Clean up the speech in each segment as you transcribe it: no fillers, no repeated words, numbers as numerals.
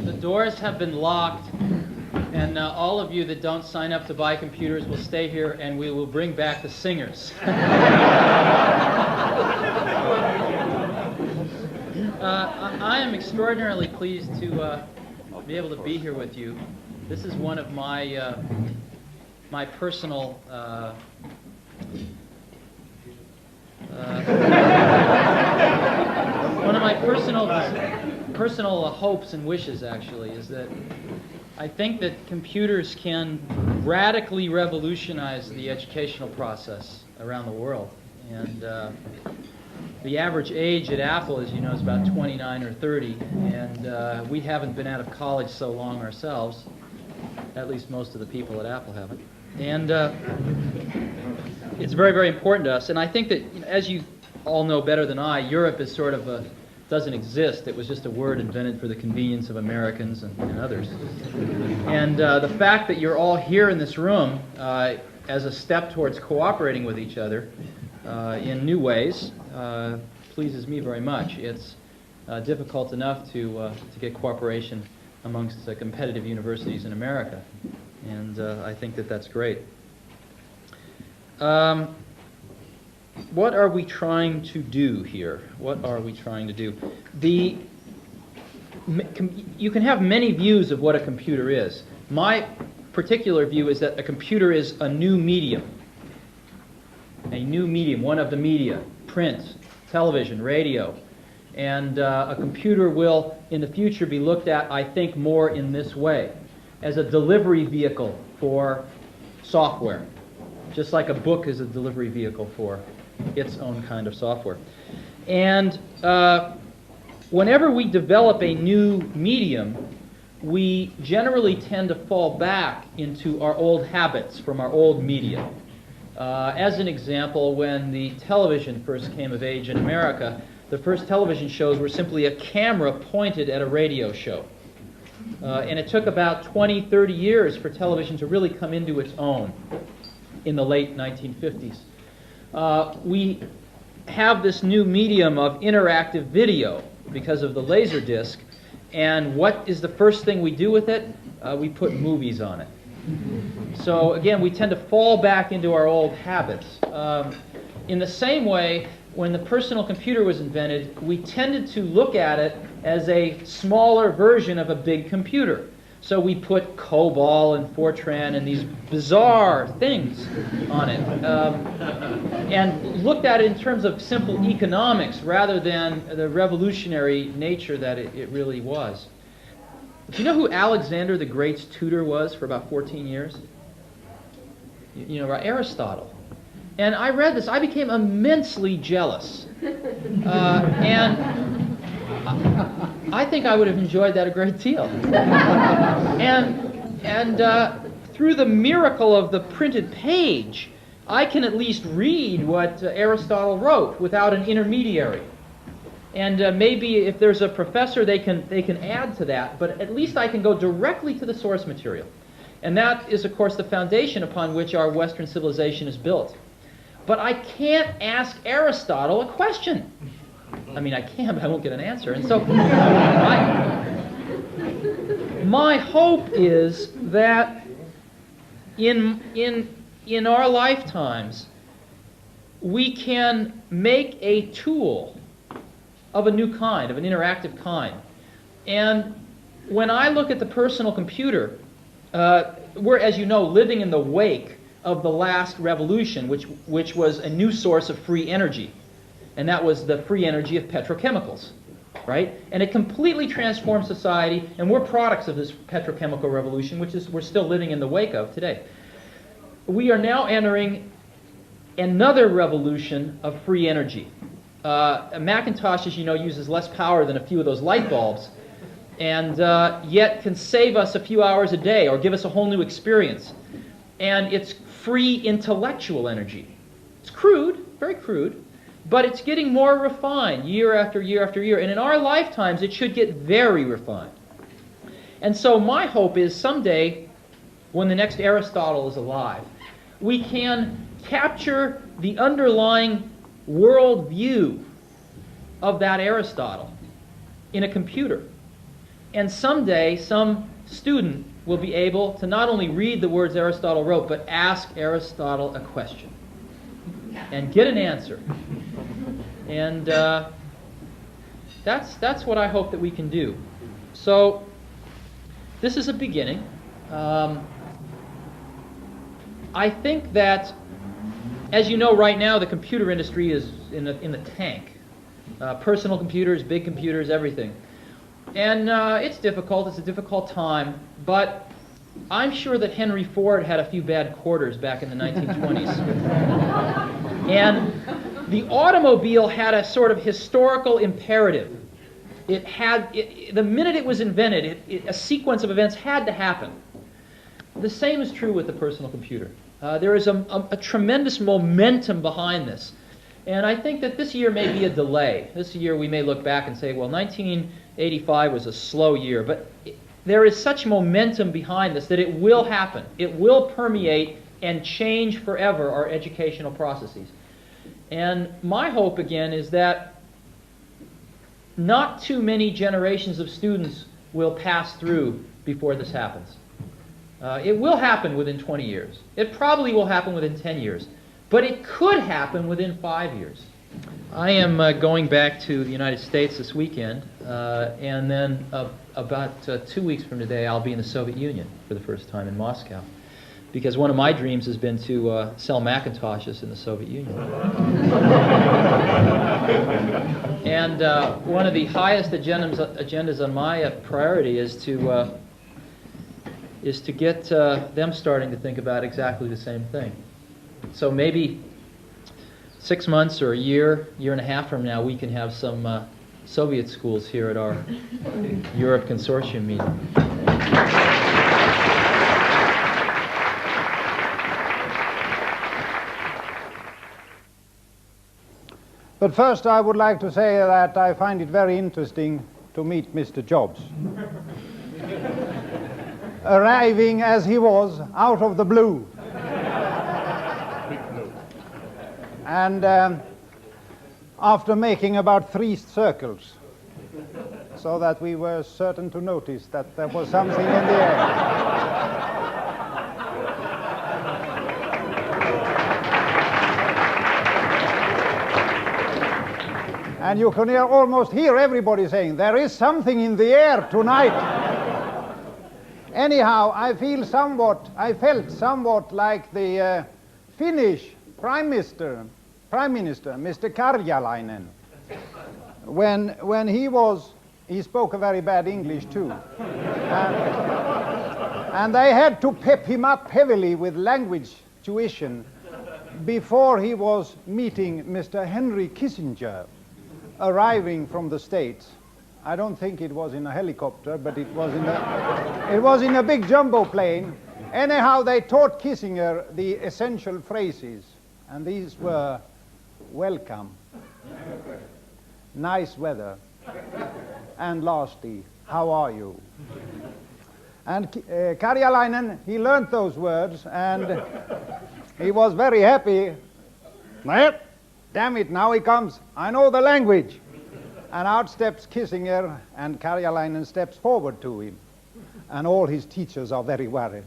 The doors have been locked, and all of you that don't sign up to buy computers will stay here, and we will bring back the singers. I am extraordinarily pleased to be able to be here with you. This is one of my my personal one of my personal hopes and wishes, actually, is that I think that computers can radically revolutionize the educational process around the world. And the average age at Apple, as you know, is about 29 or 30, and we haven't been out of college so long ourselves. At least most of the people at Apple haven't. And it's very, very important to us. And I think that, as you all know better than I, Europe is sort of doesn't exist. It was just a word invented for the convenience of Americans and others. And the fact that you're all here in this room as a step towards cooperating with each other in new ways pleases me very much. It's difficult enough to get cooperation amongst competitive universities in America, and I think that that's great. What are we trying to do here? What are we trying to do? You can have many views of what a computer is. My particular view is that a computer is a new medium. A new medium, one of the media, print, television, radio. And a computer will, in the future, be looked at, I think, more in this way, as a delivery vehicle for software, just like a book is a delivery vehicle for its own kind of software. And whenever we develop a new medium, we generally tend to fall back into our old habits from our old media. As an example, when the television first came of age in America, the first television shows were simply a camera pointed at a radio show. And it took about 20, 30 years for television to really come into its own in the late 1950s. We have this new medium of interactive video because of the laser disc, and what is the first thing we do with it? We put movies on it. So again, we tend to fall back into our old habits. In the same way, when the personal computer was invented, we tended to look at it as a smaller version of a big computer. So we put COBOL and Fortran and these bizarre things on it, and looked at it in terms of simple economics rather than the revolutionary nature that it really was. Do you know who Alexander the Great's tutor was for about 14 years? You know, Aristotle. And I read this. I became immensely jealous. And I think I would have enjoyed that a great deal. And through the miracle of the printed page, I can at least read what Aristotle wrote without an intermediary. And maybe if there's a professor, they can add to that, but at least I can go directly to the source material. And that is, of course, the foundation upon which our Western civilization is built. But I can't ask Aristotle a question. I mean, I can, but I won't get an answer. And so my hope is that in our lifetimes, we can make a tool of a new kind, of an interactive kind. And when I look at the personal computer, we're, as you know, living in the wake of the last revolution, which was a new source of free energy. And that was the free energy of petrochemicals, right? And it completely transformed society, and we're products of this petrochemical revolution, which is we're still living in the wake of today. We are now entering another revolution of free energy. A Macintosh, as you know, uses less power than a few of those light bulbs, and yet can save us a few hours a day or give us a whole new experience. And it's free intellectual energy. It's crude, very crude, but it's getting more refined year after year after year. And in our lifetimes, it should get very refined. And so my hope is someday, when the next Aristotle is alive, we can capture the underlying worldview of that Aristotle in a computer. And someday, some student will be able to not only read the words Aristotle wrote, but ask Aristotle a question and get an answer. And that's what I hope that we can do. So this is a beginning. I think that, as you know, right now the computer industry is in the tank. Personal computers, big computers, everything. And it's difficult. It's a difficult time. But I'm sure that Henry Ford had a few bad quarters back in the 1920s. And the automobile had a sort of historical imperative. It had, the minute it was invented, a sequence of events had to happen. The same is true with the personal computer. There is a tremendous momentum behind this. And I think that this year may be a delay. This year we may look back and say, well, 1985 was a slow year. But there is such momentum behind this that it will happen. It will permeate and change forever our educational processes. And my hope, again, is that not too many generations of students will pass through before this happens. It will happen within 20 years. It probably will happen within 10 years. But it could happen within 5 years. I am going back to the United States this weekend, and then about 2 weeks from today I'll be in the Soviet Union for the first time in Moscow. Because one of my dreams has been to sell Macintoshes in the Soviet Union. And one of the highest agendas on my priority is to get them starting to think about exactly the same thing. So maybe 6 months or a year and a half from now, we can have some Soviet schools here at our Europe Consortium meeting. But first I would like to say that I find it very interesting to meet Mr. Jobs. Arriving as he was out of the blue. And after making about 3 circles, so that we were certain to notice that there was something in the air. And you can almost hear everybody saying, there is something in the air tonight. Anyhow, I felt somewhat like the Finnish Prime Minister, Mr. Karjalainen, when he spoke a very bad English too. And they had to pep him up heavily with language tuition before he was meeting Mr. Henry Kissinger, arriving from the States. I don't think it was in a helicopter, but it was in a big jumbo plane. Anyhow, they taught Kissinger the essential phrases, and these were welcome, nice weather, and lastly, how are you? And Karjalainen, he learned those words, and he was very happy. Damn it, now he comes. I know the language. And out steps Kissinger, and Karjalainen steps forward to him. And all his teachers are very worried.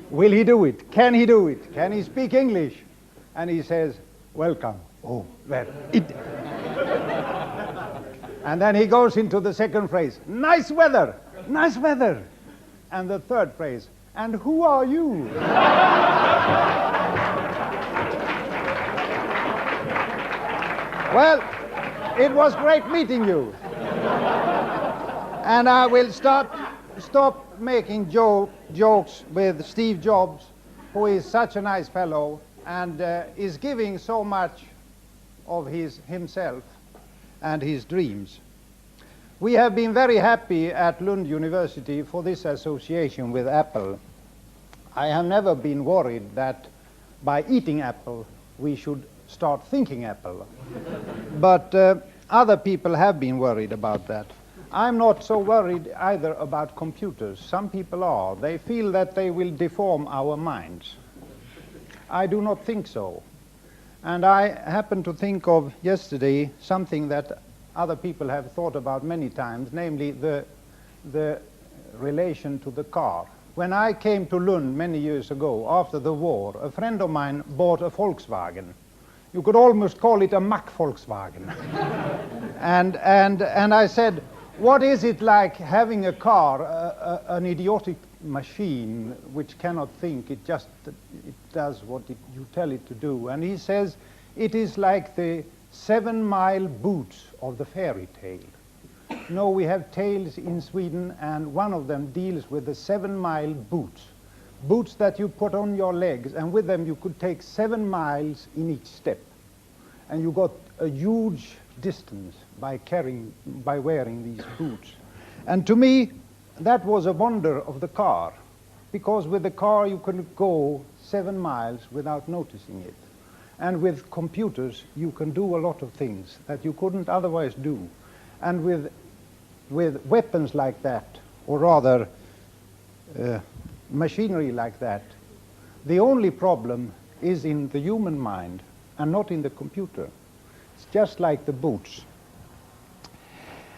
Will he do it? Can he do it? Can he speak English? And he says, welcome. Oh, well. And then he goes into the second phrase, nice weather, nice weather. And the third phrase, and who are you? Well, it was great meeting you. And I will stop making jokes with Steve Jobs, who is such a nice fellow and is giving so much of himself and his dreams. We have been very happy at Lund University for this association with Apple. I have never been worried that by eating apple we should start thinking apple. But other people have been worried about that. I'm not so worried either about computers. Some people are. They feel that they will deform our minds. I do not think so. And I happened to think of yesterday something that other people have thought about many times, namely the relation to the car. When I came to Lund many years ago, after the war, a friend of mine bought a Volkswagen. You could almost call it a Mack Volkswagen. and I said, what is it like having a car, an idiotic machine which cannot think, it does what you tell it to do? And he says, it is like the 7-mile boots of the fairy tale. No, we have tales in Sweden, and one of them deals with the 7-mile boots. Boots that you put on your legs, and with them you could take 7 miles in each step. And you got a huge distance by wearing these boots. And to me, that was a wonder of the car, because with the car you could go 7 miles without noticing it. And with computers, you can do a lot of things that you couldn't otherwise do. And with weapons like that, or rather machinery like that, the only problem is in the human mind and not in the computer. It's just like the boots.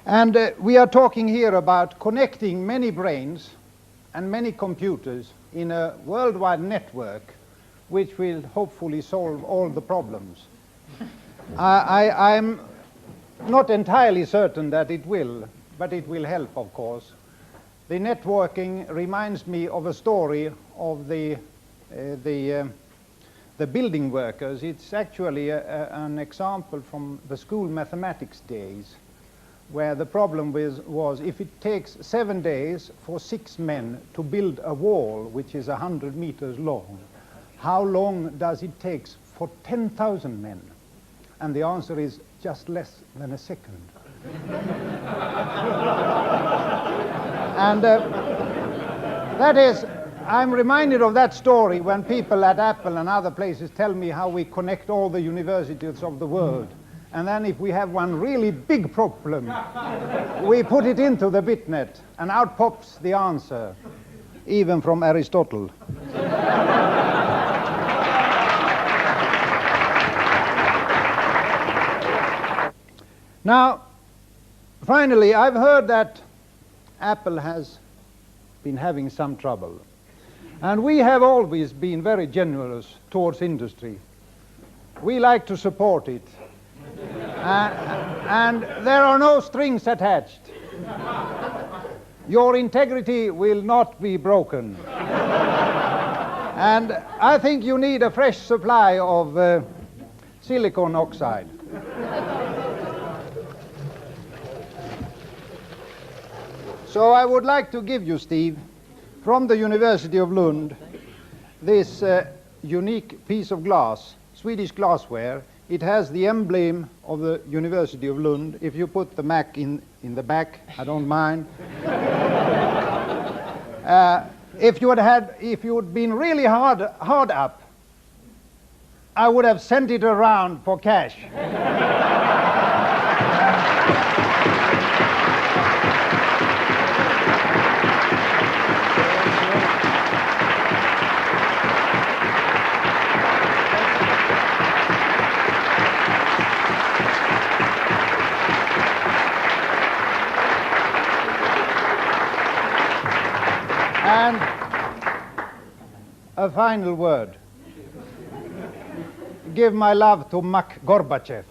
And we are talking here about connecting many brains and many computers in a worldwide network which will hopefully solve all the problems. I'm not entirely certain that it will, but it will help, of course. The networking reminds me of a story of the building workers. It's actually an example from the school mathematics days, where the problem was if it takes 7 days for 6 men to build a wall which is 100 meters long, how long does it take for 10,000 men? And the answer is just less than a second. And that is, I'm reminded of that story when people at Apple and other places tell me how we connect all the universities of the world. And then if we have one really big problem, we put it into the bitnet, and out pops the answer, even from Aristotle. Now, finally, I've heard that Apple has been having some trouble. And we have always been very generous towards industry. We like to support it. And there are no strings attached. Your integrity will not be broken. And I think you need a fresh supply of silicon oxide. So I would like to give you, Steve, from the University of Lund, this unique piece of glass, Swedish glassware. It has the emblem of the University of Lund. If you put the Mac in the back, I don't mind. If you had been really hard up, I would have sent it around for cash. And a final word. Give my love to Mak Gorbachev.